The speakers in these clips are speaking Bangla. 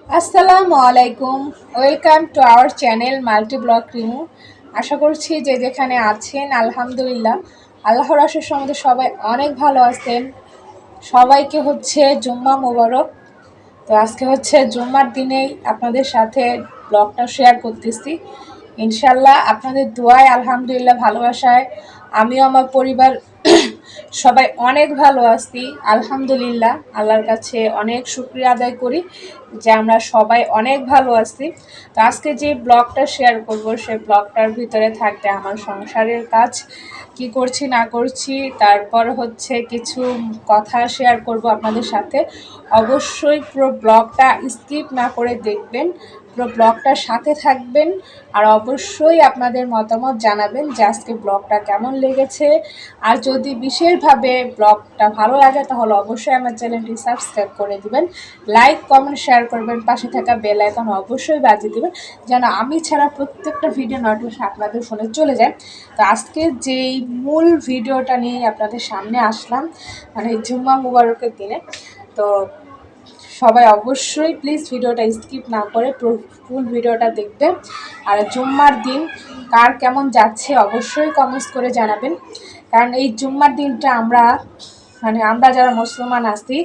আসসালামু আলাইকুম, welcome to our channel multi blog Rimu. আশা করছি যে যেখানে আছেন আলহামদুলিল্লাহ আল্লাহর আশীর্বাদে সম্বন্ধে সবাই অনেক ভালো আছেন। সবাইকে হচ্ছে জুম্মা মোবারক। তো আজকে হচ্ছে জুম্মার দিনেই আপনাদের সাথে ব্লগটা শেয়ার করতেছি। ইনশাল্লাহ আপনাদের দোয়ায় আলহামদুলিল্লাহ ভালোবাসায় আমিও আমার পরিবার সবাই অনেক ভালো আছি আলহামদুলিল্লাহ। আল্লাহর কাছে অনেক শুকরিয়া আদায় করি যে আমরা সবাই অনেক ভালো আছি। তো আজকে যে ব্লগটা শেয়ার করব সেই ব্লগটার ভিতরে থাকবে আমার সংসারের কাজ, কি করছি না করছি, তারপর হচ্ছে কিছু কথা শেয়ার করব আপনাদের সাথে। অবশ্যই পুরো ব্লগটা স্কিপ না করে দেখবেন, পুরো ব্লগটার সাথে থাকবেন। আর অবশ্যই আপনাদের মতামত জানাবেন যে আজকে ব্লগটা কেমন লেগেছে। আর যদি বিশেষভাবে ব্লগটা ভালো লাগে তাহলে অবশ্যই আমার চ্যানেলটি সাবস্ক্রাইব করে দিবেন, লাইক কমেন্ট শেয়ার করবেন, পাশে থাকা বেল আইকন অবশ্যই বাজিয়ে দিবেন যেন আমি ছাড়া প্রত্যেকটা ভিডিও নোটিফিকেশন আপনাদের ফোনে চলে যায়। তো আজকে যেই মূল ভিডিওটা নিয়ে আপনাদের সামনে আসলাম, মানে জুম্মা মুবারকের দিনে। তো সবাই অবশ্যই প্লিজ ভিডিওটা স্কিপ না করে ফুল ভিডিওটা দেখবেন। আর জুম্মার দিন কার কেমন যাচ্ছে অবশ্যই কমেন্টস করে জানাবেন, কারণ এই জুম্মার দিনটা আমরা যারা মুসলমান আছি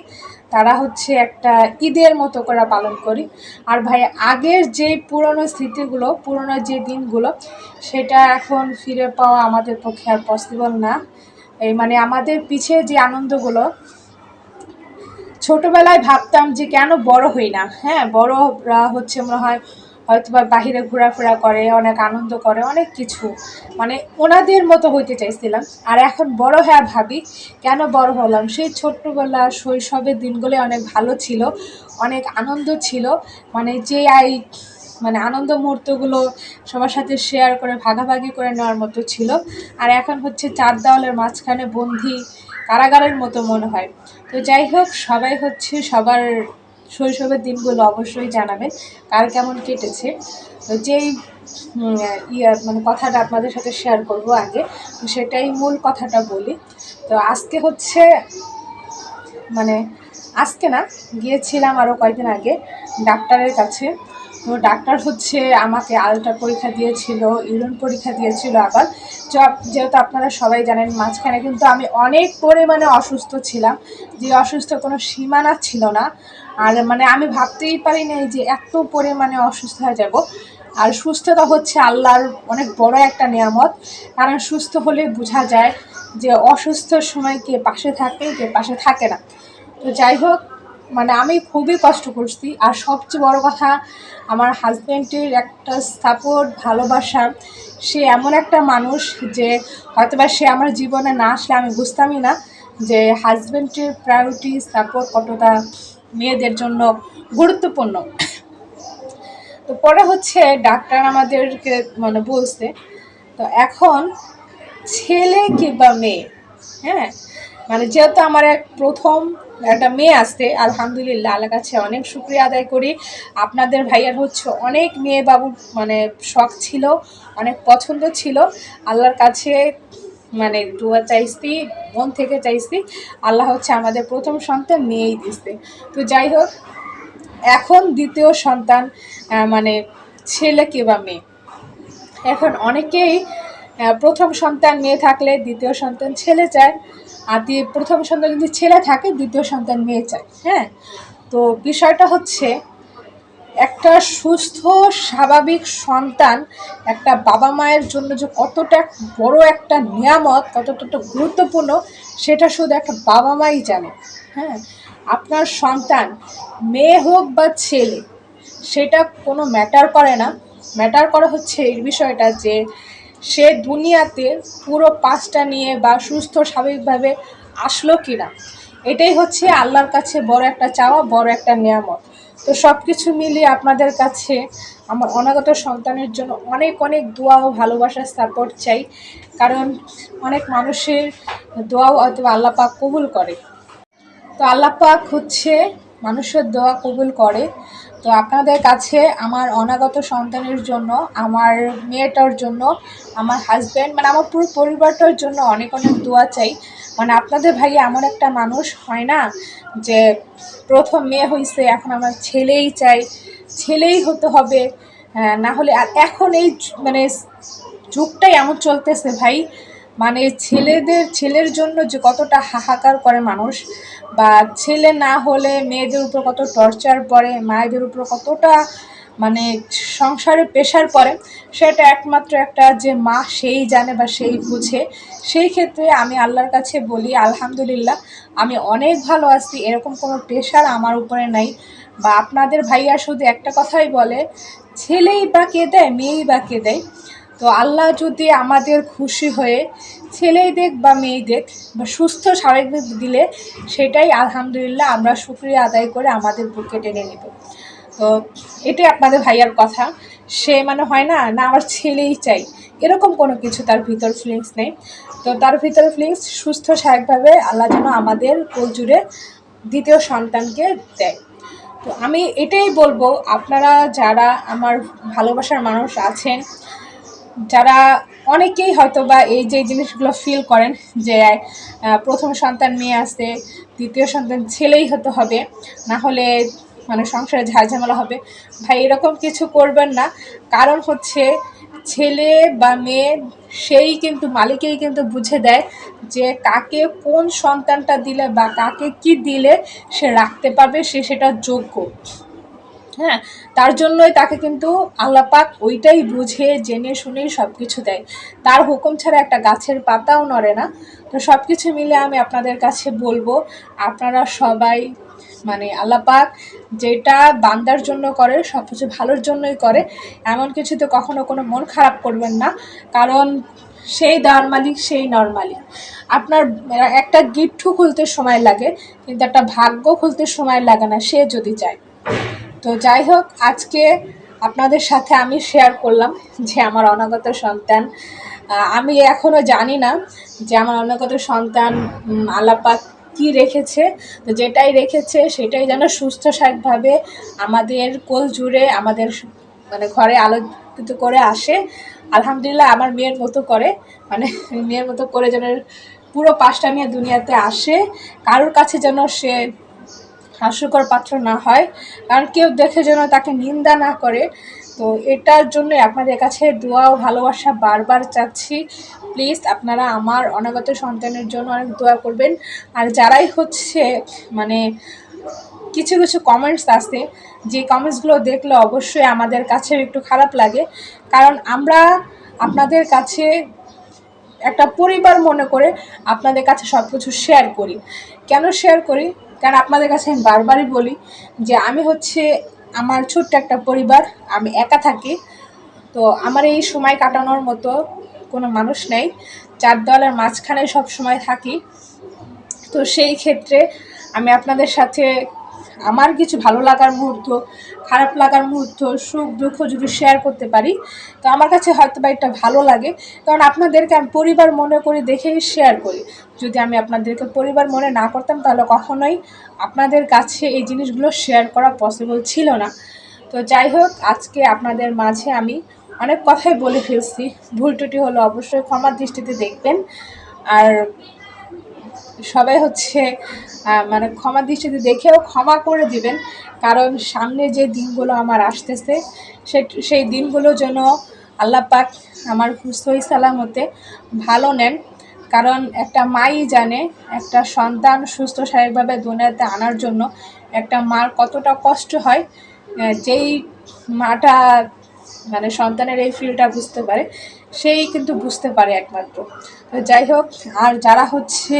তারা হচ্ছে একটা ঈদের মতো করে পালন করি। আর ভাই আগের যে পুরনো স্মৃতিগুলো, পুরনো যে দিনগুলো, সেটা এখন ফিরে পাওয়া আমাদের পক্ষে আর পসিবল না। এই আমাদের পিছে যে আনন্দগুলো, ছোটবেলায় ভাবতাম যে কেন বড় হই না। হ্যাঁ, বড়রা হচ্ছে মনে হয় হয়তো বা বাহিরে ঘোরাফেরা করে, অনেক আনন্দ করে, অনেক কিছু ওনাদের মতো হইতে চাইছিলাম। আর এখন বড় হয়ে ভাবি কেন বড় হলাম। সেই ছোট্টবেলা শৈশবের দিনগুলো অনেক ভালো ছিল, অনেক আনন্দ ছিল। যে আনন্দ মুহূর্তগুলো সবার সাথে শেয়ার করে ভাগাভাগি করে নেওয়ার মতো ছিল। আর এখন হচ্ছে চার দেওয়ালের মাঝখানে বন্দি, কারাগারের মতো মনে হয়। তো যাই হোক, সবাই হচ্ছে সবার শৈশবের দিনগুলো অবশ্যই জানাবেন কার কেমন কেটেছে। তো যেই কথাটা আপনাদের সাথে শেয়ার করব আগে, তো সেটাই মূল কথাটা বলি। তো আজকে হচ্ছে আজকে না, গিয়েছিলাম আরও কয়েকদিন আগে ডাক্তারের কাছে। তো ডাক্তার হচ্ছে আমাকে আলট্রা পরীক্ষা দিয়েছিল, ইউরিন পরীক্ষা দিয়েছিল। আবার যেহেতু আপনারা সবাই জানেন মাঝখানে কিন্তু আমি অনেক পরিমাণে অসুস্থ ছিলাম, যে অসুস্থ কোনো সীমানা ছিল না। আর আমি ভাবতেই পারি নাই যে এত পরিমাণে অসুস্থ হয়ে যাব। আর সুস্থতা হচ্ছে আল্লাহর অনেক বড় একটা নিয়ামত, কারণ সুস্থ হলে বোঝা যায় যে অসুস্থর সময় কে পাশে থাকে কে পাশে থাকে না। তো যাই হোক, আমি খুবই কষ্ট করছি। আর সবচেয়ে বড় কথা, আমার হাজব্যান্ডের একটা সাপোর্ট, ভালোবাসা। সে এমন একটা মানুষ যে হয়তোবা সে আমার জীবনে না আসলে আমি বুঝতামই না যে হাজব্যান্ডের প্রায়োরিটি সাপোর্ট কতটা মেয়েদের জন্য গুরুত্বপূর্ণ। তো পরে হচ্ছে ডাক্তার আমাদেরকে বলছে, তো এখন ছেলে কিংবা মেয়ে, হ্যাঁ, যেহেতু আমার প্রথম একটা মেয়ে আসছে, আলহামদুলিল্লাহ আল্লাহর কাছে অনেক শুকরিয়া আদায় করি। আপনাদের ভাইয়ার হচ্ছে অনেক মেয়ে বাবুর শখ ছিল, অনেক পছন্দ ছিল। আল্লাহর কাছে দোয়া চাইছি, মন থেকে চাইছি। আল্লাহ হচ্ছে আমাদের প্রথম সন্তান মেয়েই দিচ্ছে। তো যাই হোক, এখন দ্বিতীয় সন্তান ছেলে কিংবা মেয়ে। এখন অনেকেই প্রথম সন্তান মেয়ে থাকলে দ্বিতীয় সন্তান ছেলে চায়, আর প্রথম সন্তান যদি ছেলে থাকে দ্বিতীয় সন্তান মেয়ে চায়। হ্যাঁ, তো বিষয়টা হচ্ছে একটা সুস্থ স্বাভাবিক সন্তান একটা বাবা মায়ের জন্য যে কতটা বড় একটা নিয়ামত, কতটা গুরুত্বপূর্ণ, সেটা শুধু একটা বাবা মাই জানে। হ্যাঁ, আপনার সন্তান মেয়ে হোক বা ছেলে, সেটা কোনো ম্যাটার করে না। ম্যাটার করে হচ্ছে এই বিষয়টা যে সে দুনিয়াতে পুরো পাঁচটা নিয়ে বা সুস্থ স্বাভাবিকভাবে আসলো কি না। এটাই হচ্ছে আল্লাহর কাছে বড় একটা চাওয়া, বড় একটা নিয়ামত। তো সব কিছু মিলিয়ে আপনাদের কাছে আমার অনাগত সন্তানের জন্য অনেক অনেক দোয়া ও ভালোবাসার সাপোর্ট চাই, কারণ অনেক মানুষের দোয়াও হয়তো আল্লাহ পাক কবুল করে। তো আল্লাহ পাক হচ্ছে মানুষের দোয়া কবুল করে। তো আপনাদের কাছে আমার অনাগত সন্তানের জন্য, আমার মেয়েটার জন্য, আমার হাজব্যান্ড আমার পুরো পরিবারটার জন্য অনেক অনেক দোয়া চাই। আপনাদের ভাই এমন একটা মানুষ হয় না যে প্রথম মেয়ে হয়েছে এখন আমার ছেলেই চাই, ছেলেই হতে হবে, না হলে। আর এখন এই মানে যুগটাই এমন চলতেছে ভাই, মানে ছেলের জন্য যে কতটা হাহাকার করে মানুষ, বা ছেলে না হলে মেয়েদের উপর কত টর্চার পড়ে, মায়েদের উপর কতটা মানে সংসারে প্রেশার পড়ে, সেটা একমাত্র একটা যে মা সেই জানে বা সেই বুঝে। সেই ক্ষেত্রে আমি আল্লাহর কাছে বলি আলহামদুলিল্লাহ, আমি অনেক ভালো আছি, এরকম কোনো প্রেশার আমার উপরে নাই। বা আপনাদের ভাইয়া শুধু একটা কথাই বলে, ছেলেই বা কে দেয়, মেয়েই বা কে দেয়। তো আল্লাহ যদি আমাদের খুশি হয়ে ছেলেই দেখ বা মেয়েই দেখ বা সুস্থ স্বাভাবিক দিলে, সেটাই আলহামদুলিল্লাহ আমরা শুকরিয়া আদায় করে আমাদের বুকে টেনে নেব। তো এটাই আপনাদের ভাইয়ার কথা। সে মানে হয় না না আমার ছেলেই চাই, এরকম কোনো কিছু তার ভিতর ফিলিংস নেই। তো তার ভিতর ফিলিংস সুস্থ স্বাভাবিকভাবে আল্লাহ যেন আমাদের কোল জুড়ে দ্বিতীয় সন্তানকে দেয়। তো আমি এটাই বলবো, আপনারা যারা আমার ভালোবাসার মানুষ আছেন, যারা অনেকেই হয়তো বা এই যে জিনিসগুলো ফিল করেন যে প্রথম সন্তান মেয়ে আসতে, দ্বিতীয় সন্তান ছেলেই হতে হবে, না হলে মানে সংসারে ঝামেলা হবে, ভাই এরকম কিছু করবেন না। কারণ হচ্ছে ছেলে বা মেয়ে সেই কিন্তু মালিকেই কিন্তু বুঝে দেয় যে কাকে কোন সন্তানটা দিলে বা কাকে কি দিলে সে রাখতে পারবে, সে সেটা যোগ্য। হ্যাঁ, তার জন্যই তাকে কিন্তু আল্লাহ পাক ওইটাই বুঝে জেনে শুনেই সব কিছু দেয়। তার হুকুম ছাড়া একটা গাছের পাতাও নড়ে না। তো সব কিছু মিলে আমি আপনাদের কাছে বলবো, আপনারা সবাই মানে আল্লাহ পাক যেটা বান্দার জন্য করে সব কিছু ভালোর জন্যই করে, এমন কিছুতে কখনো কোনো মন খারাপ করবেন না। কারণ সেই দেওয়ার মালিক সেই নরমালি। আপনার একটা গিট্টু খুলতে সময় লাগে, কিন্তু একটা ভাগ্য খুলতে সময় লাগে না, সে যদি চায়। তো যাই হোক, আজকে আপনাদের সাথে আমি শেয়ার করলাম যে আমার অনাগত সন্তান, আমি এখনও জানি না যে আমার অনাগত সন্তান আল্লাহ পাক কী রেখেছে। তো যেটাই রেখেছে সেটাই যেন সুস্থ স্বাভাবিকভাবে আমাদের কোল জুড়ে আমাদের মানে ঘরে আলোকিত করে আসে। আলহামদুলিল্লাহ আমার মেয়ের মতো করে, মানে মেয়ের মতো করে যেন পুরো 5টা মেয়ে দুনিয়াতে আসে, কারোর কাছে যেন সে হাস্যকর পাত্র না হয়, কারণ কেউ দেখে যেন তাকে নিন্দা না করে। তো এটার জন্য আপনাদের কাছে দোয়া ও ভালোবাসা বারবার চাচ্ছি। প্লিজ আপনারা আমার অনাগত সন্তানের জন্য অনেক দোয়া করবেন। আর যারাই হচ্ছে মানে কিছু কিছু কমেন্টস আছে, যে কমেন্টসগুলো দেখলে অবশ্যই আমাদের কাছে একটু খারাপ লাগে, কারণ আমরা আপনাদের কাছে একটা পরিবার মনে করে আপনাদের কাছে সব কিছু শেয়ার করি। কেন শেয়ার করি? কারণ আপনাদের কাছে আমি বারবারই বলি যে আমি হচ্ছে আমার ছোট্ট একটা পরিবার, আমি একা থাকি। তো আমার এই সময় কাটানোর মতো কোনো মানুষ নেই, চার দেওয়ালের মাঝখানে সব সময় থাকি। তো সেই ক্ষেত্রে আমি আপনাদের সাথে আমার কিছু ভালো লাগার মুহূর্ত, খারাপ লাগার মুহূর্ত, সুখ দুঃখ যদি শেয়ার করতে পারি, তো আমার কাছে হয়তো বা এটা ভালো লাগে। কারণ আপনাদেরকে আমি পরিবার মনে করি দেখেই শেয়ার করি। যদি আমি আপনাদেরকে পরিবার মনে না করতাম, তাহলে কখনোই আপনাদের কাছে এই জিনিসগুলো শেয়ার করা পসিবল ছিল না। তো যাই হোক, আজকে আপনাদের মাঝে আমি অনেক কথাই বলে ফেলছি, ভুল ত্রুটি হলে অবশ্যই ক্ষমার দৃষ্টিতে দেখবেন। আর সবাই হচ্ছে মানে ক্ষমা দৃষ্টিতে দেখেও ক্ষমা করে দিবেন, কারণ সামনে যে দিনগুলো আমার আসতেছে সেই দিনগুলো যেন আল্লাহ পাক আমার সহি সালামতে ভালো নেন। কারণ একটা মাই জানে একটা সন্তান সুস্থ স্বাভাবিকভাবে দুনিয়াতে আনার জন্য একটা মার কতটা কষ্ট হয়। যেই মাটা মানে সন্তানের এই ফিলটা বুঝতে পারে, সেই কিন্তু বুঝতে পারে একমাত্র। তো যাই হোক, আর যারা হচ্ছে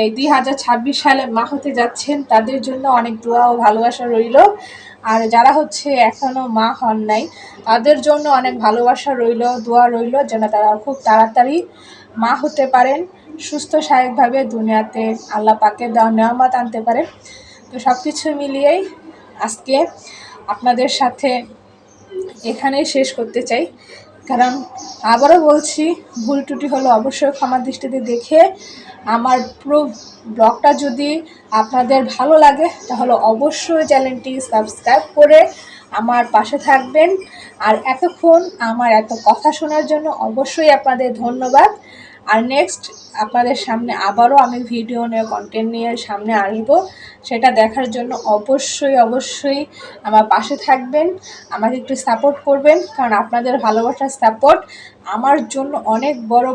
এই 2026 সালে মা হতে যাচ্ছেন, তাদের জন্য অনেক দোয়া ও ভালোবাসা রইল। আর যারা হচ্ছে এখনও মা হন নাই, তাদের জন্য অনেক ভালোবাসা রইল, দোয়া রইল যেন তারা খুব তাড়াতাড়ি মা হতে পারেন, সুস্থ স্বাভাবিকভাবে দুনিয়াতে আল্লাহ পাকের দেওয়া নেয়ামত আনতে পারেন। তো সব কিছু মিলিয়েই আজকে আপনাদের সাথে এখানেই শেষ করতে চাই। কারণ আবারও বলছি, ভুল ত্রুটি হলো অবশ্যই ক্ষমার দৃষ্টিতে দেখে আমার পুরো ব্লগটা যদি আপনাদের ভালো লাগে, তাহলে অবশ্যই চ্যানেলটি সাবস্ক্রাইব করে আমার পাশে থাকবেন। আর এতক্ষণ আমার এত কথা শোনার জন্য অবশ্যই আপনাদের ধন্যবাদ। আর নেক্সট আপনাদের সামনে আবারও আমি ভিডিও নিয়ে কন্টেন্ট নিয়ে সামনে আসব, সেটা দেখার জন্য অবশ্যই আমার পাশে থাকবেন, আমাকে একটু সাপোর্ট করবেন, কারণ আপনাদের ভালোবাসার সাপোর্ট আমার জন্য অনেক বড়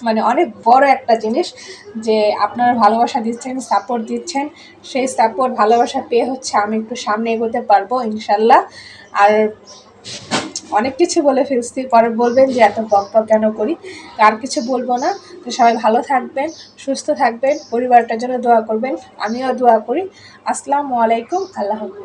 মানে অনেক বড় একটা জিনিস। যে আপনারা ভালোবাসা দিচ্ছেন, সাপোর্ট দিচ্ছেন, সেই সাপোর্ট ভালোবাসা পেয়ে হচ্ছে আমি একটু সামনে এগোতে পারবো ইনশাল্লাহ। আর অনেক কিছু বলে ফেলছি, পরে বলবেন যে এত বক কেন করি, আর কিছু বলবো না। তো সবাই ভালো থাকবেন, সুস্থ থাকবেন, পরিবারটার জন্য দোয়া করবেন, আমিও দোয়া করি। আসসালামু আলাইকুম, আল্লাহ হাফেজ।